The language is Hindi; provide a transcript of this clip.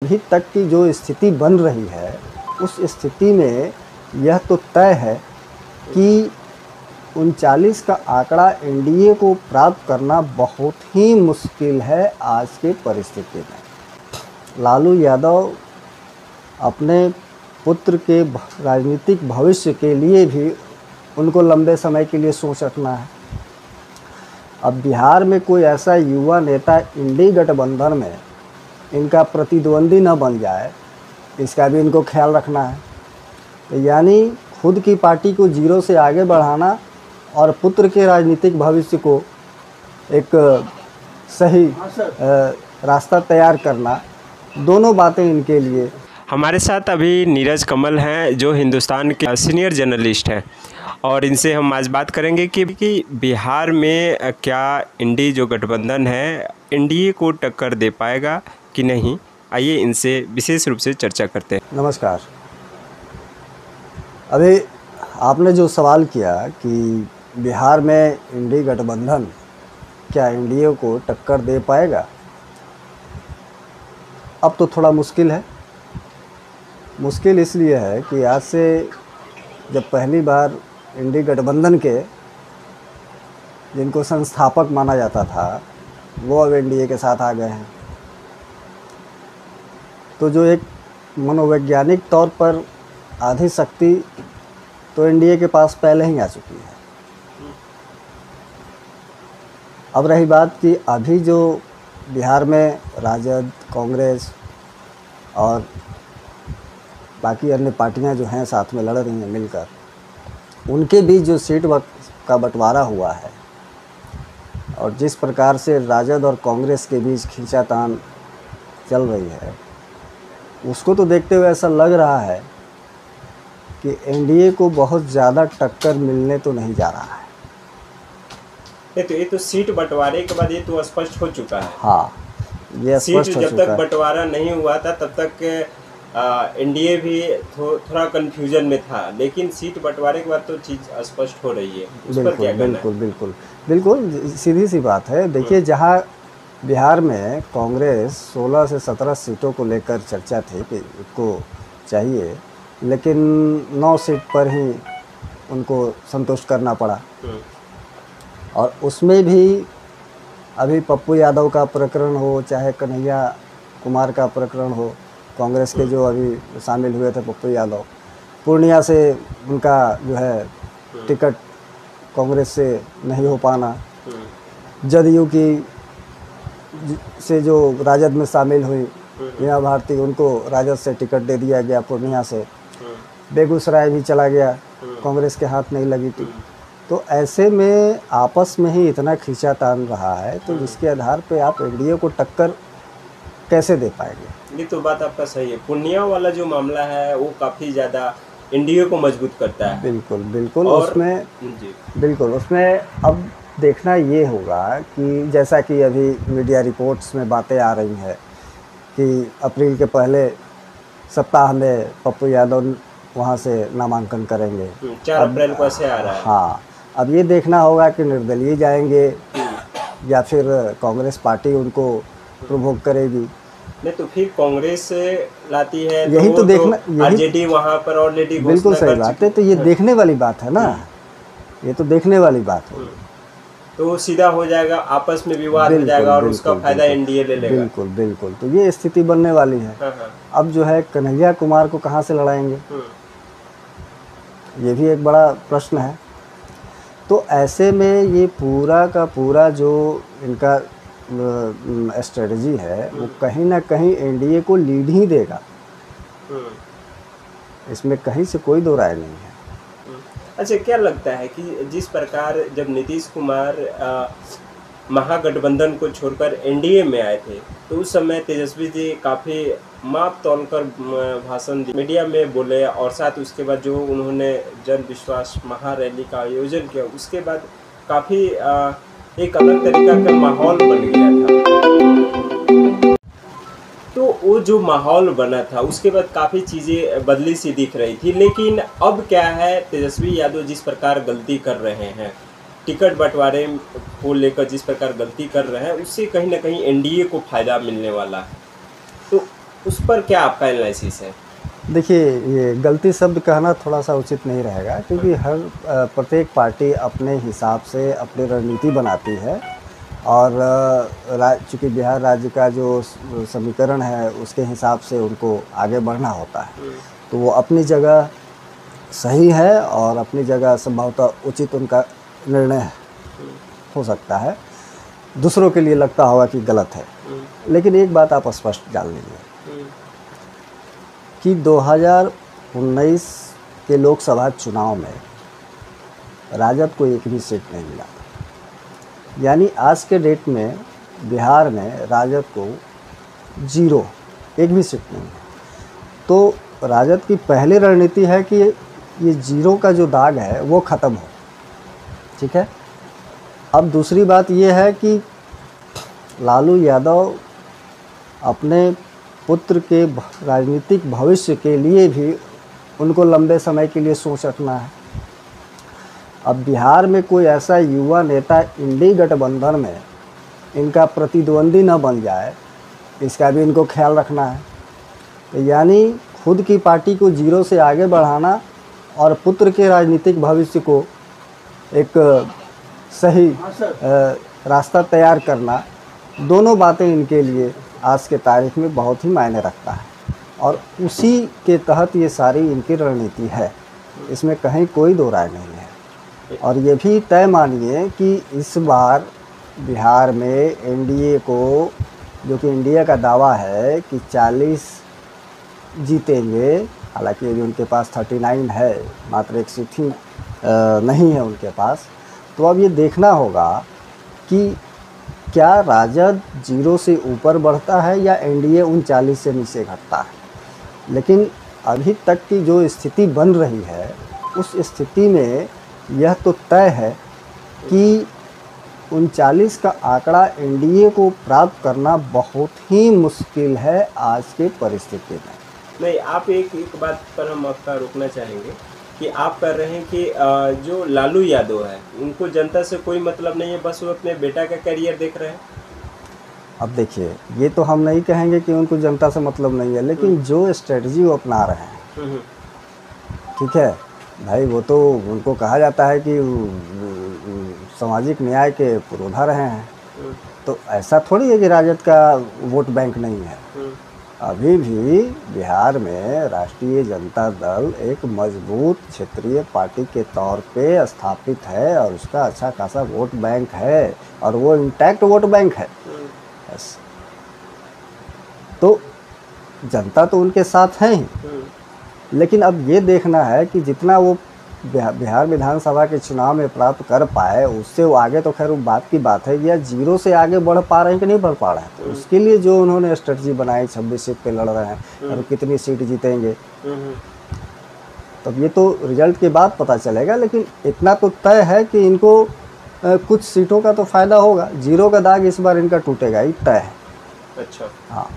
अभी तक की जो स्थिति बन रही है, उस स्थिति में यह तो तय है कि 39 का आंकड़ा एनडीए को प्राप्त करना बहुत ही मुश्किल है आज के परिस्थिति में। लालू यादव अपने पुत्र के राजनीतिक भविष्य के लिए भी उनको लंबे समय के लिए सोच रखना है। अब बिहार में कोई ऐसा युवा नेता इंडी गठबंधन में इनका प्रतिद्वंदी न बन जाए, इसका भी इनको ख्याल रखना है। तो यानी खुद की पार्टी को जीरो से आगे बढ़ाना और पुत्र के राजनीतिक भविष्य को एक सही रास्ता तैयार करना, दोनों बातें इनके लिए। हमारे साथ अभी नीरज कमल हैं जो हिंदुस्तान के सीनियर जर्नलिस्ट हैं, और इनसे हम आज बात करेंगे कि बिहार में क्या इंडी जो गठबंधन है एनडीए को टक्कर दे पाएगा कि नहीं। आइए इनसे विशेष रूप से चर्चा करते हैं। नमस्कार। अभी आपने जो सवाल किया कि बिहार में इंडी गठबंधन क्या एनडीए को टक्कर दे पाएगा, अब तो थोड़ा मुश्किल है। मुश्किल इसलिए है कि आज से जब पहली बार इंडी गठबंधन के जिनको संस्थापक माना जाता था, वो अब एनडीए के साथ आ गए हैं। तो जो एक मनोवैज्ञानिक तौर पर आधी शक्ति तो एनडीए के पास पहले ही आ चुकी है। अब रही बात कि अभी जो बिहार में राजद, कांग्रेस और बाकी अन्य पार्टियां जो हैं साथ में लड़ रही हैं मिलकर, उनके बीच जो सीट का बंटवारा हुआ है और जिस प्रकार से राजद और कांग्रेस के बीच खींचातान चल रही है, उसको तो देखते हुए ऐसा लग रहा है कि एनडीए को बहुत ज़्यादा टक्कर मिलने तो नहीं जा रहा है। ये तो सीट बंटवारे के बाद ये तो स्पष्ट हो चुका है। हाँ, ये स्पष्ट हो जब चुका तक है। बंटवारा नहीं हुआ था तब तक एनडीए भी थोड़ा कंफ्यूजन में था, लेकिन सीट बंटवारे के बाद तो चीज़ स्पष्ट हो रही है। उस पर क्या कहना है? बिल्कुल बिल्कुल बिल्कुल सीधी सी बात है। देखिए, जहाँ बिहार में कांग्रेस 16 से 17 सीटों को लेकर चर्चा थी कि उसको चाहिए, लेकिन 9 सीट पर ही उनको संतुष्ट करना पड़ा। और उसमें भी अभी पप्पू यादव का प्रकरण हो, चाहे कन्हैया कुमार का प्रकरण हो, कांग्रेस के जो अभी शामिल हुए थे पप्पू यादव, पूर्णिया से उनका जो है टिकट कांग्रेस से नहीं हो पाना, जदयू की से जो राजद में शामिल हुई मीना भारती, उनको राजद से टिकट दे दिया गया पूर्णिया से। बेगूसराय भी चला गया, कांग्रेस के हाथ नहीं लगी थी। तो ऐसे में आपस में ही इतना खींचातान रहा है, तो जिसके आधार पे आप एनडीए को टक्कर कैसे दे पाएंगे? ये तो बात आपका सही है। पूर्णिया वाला जो मामला है वो काफ़ी ज़्यादा एनडीए को मजबूत करता है। बिल्कुल बिल्कुल। बिल्कुल उसमें अब देखना ये होगा कि जैसा कि अभी मीडिया रिपोर्ट्स में बातें आ रही हैं कि अप्रैल के पहले सप्ताह में पप्पू यादव वहाँ से नामांकन करेंगे। 4 अप्रैल को ऐसे आ रहा है। हाँ, अब ये देखना होगा कि निर्दलीय जाएंगे या फिर कांग्रेस पार्टी उनको प्रोवोक करेगी। नहीं तो फिर कांग्रेस लाती है, यही तो देखना। आरजेडी वहाँ पर ऑलरेडी बिल्कुल सही बात है। तो ये देखने वाली बात है ना, ये तो देखने वाली बात है। तो सीधा हो जाएगा, आपस में विवाद हो जाएगा और उसका फायदा एनडीए ले लेगा। बिल्कुल बिल्कुल। तो ये स्थिति बनने वाली है। अब जो है कन्हैया कुमार को कहाँ से लड़ाएंगे, ये भी एक बड़ा प्रश्न है। तो ऐसे में ये पूरा का पूरा जो इनका स्ट्रेटजी है वो कहीं ना कहीं एनडीए को लीड ही देगा, इसमें कहीं से कोई दो राय नहीं है। अच्छा, क्या लगता है कि जिस प्रकार जब नीतीश कुमार महागठबंधन को छोड़कर एनडीए में आए थे, तो उस समय तेजस्वी जी काफ़ी माप तोलकर भाषण मीडिया में बोले, और साथ उसके बाद जो उन्होंने जन विश्वास महारैली का आयोजन किया, उसके बाद काफ़ी एक अलग तरीका का माहौल बन गया था। तो वो जो माहौल बना था उसके बाद काफ़ी चीज़ें बदली सी दिख रही थी। लेकिन अब क्या है, तेजस्वी यादव जिस प्रकार गलती कर रहे हैं, टिकट बंटवारे को लेकर जिस प्रकार गलती कर रहे हैं, उससे कहीं ना कहीं एनडीए को फ़ायदा मिलने वाला है। तो उस पर क्या आपका एनालिसिस है? देखिए, ये गलती शब्द कहना थोड़ा सा उचित नहीं रहेगा, क्योंकि हर प्रत्येक पार्टी अपने हिसाब से अपनी रणनीति बनाती है। और चूँकि बिहार राज्य का जो समीकरण है उसके हिसाब से उनको आगे बढ़ना होता है, तो वो अपनी जगह सही है और अपनी जगह संभवतः उचित उनका निर्णय हो सकता है। दूसरों के लिए लगता होगा कि गलत है, लेकिन एक बात आप स्पष्ट जान लीजिए कि 2019 के लोकसभा चुनाव में राजद को एक भी सीट नहीं मिला। यानी आज के डेट में बिहार में राजद को 0, एक भी सीट नहीं है। तो राजद की पहली रणनीति है कि ये 0 का जो दाग है वो ख़त्म हो, ठीक है। अब दूसरी बात ये है कि लालू यादव अपने पुत्र के राजनीतिक भविष्य के लिए भी उनको लंबे समय के लिए सोच रखना है। अब बिहार में कोई ऐसा युवा नेता इंडी गठबंधन में इनका प्रतिद्वंदी न बन जाए, इसका भी इनको ख्याल रखना है। तो यानी खुद की पार्टी को 0 से आगे बढ़ाना और पुत्र के राजनीतिक भविष्य को एक सही रास्ता तैयार करना, दोनों बातें इनके लिए आज के तारीख में बहुत ही मायने रखता है। और उसी के तहत ये सारी इनकी रणनीति है, इसमें कहीं कोई दो राय नहीं है। और ये भी तय मानिए कि इस बार बिहार में एनडीए को, जो कि इंडिया का दावा है कि 40 जीतेंगे, हालांकि अभी उनके पास 39 है, मात्र एक सीट ही नहीं है उनके पास। तो अब ये देखना होगा कि क्या राजद 0 से ऊपर बढ़ता है या एनडीए 39 से नीचे घटता है। लेकिन अभी तक की जो स्थिति बन रही है, उस स्थिति में यह तो तय है कि 39 का आंकड़ा एनडीए को प्राप्त करना बहुत ही मुश्किल है आज के परिस्थिति में। नहीं, आप एक बात पर हम आपका रोकना चाहेंगे कि आप कर रहे हैं कि जो लालू यादव है उनको जनता से कोई मतलब नहीं है, बस वो अपने बेटा का करियर देख रहे हैं। अब देखिए, ये तो हम नहीं कहेंगे कि उनको जनता से मतलब नहीं है, लेकिन जो स्ट्रेटजी वो अपना रहे हैं, ठीक है भाई, वो तो उनको कहा जाता है कि सामाजिक न्याय के पुरोधा रहे हैं। तो ऐसा थोड़ी है कि राजद का वोट बैंक नहीं है। अभी भी बिहार में राष्ट्रीय जनता दल एक मजबूत क्षेत्रीय पार्टी के तौर पे स्थापित है और उसका अच्छा खासा वोट बैंक है और वो इंटैक्ट वोट बैंक है। बस, तो जनता तो उनके साथ है ही, लेकिन अब ये देखना है कि जितना वो बिहार विधानसभा के चुनाव में प्राप्त कर पाए, उससे वो आगे तो खैर बात की बात है, या 0 से आगे बढ़ पा रहे हैं कि नहीं बढ़ पा रहे हैं। तो उसके लिए जो उन्होंने स्ट्रेटजी बनाई, 26 सीट पे लड़ रहे हैं और कितनी सीट जीतेंगे, तब ये तो रिजल्ट के बाद पता चलेगा। लेकिन इतना तो तय है कि इनको कुछ सीटों का तो फ़ायदा होगा। 0 का दाग इस बार इनका टूटेगा, ही तय है। अच्छा, हाँ।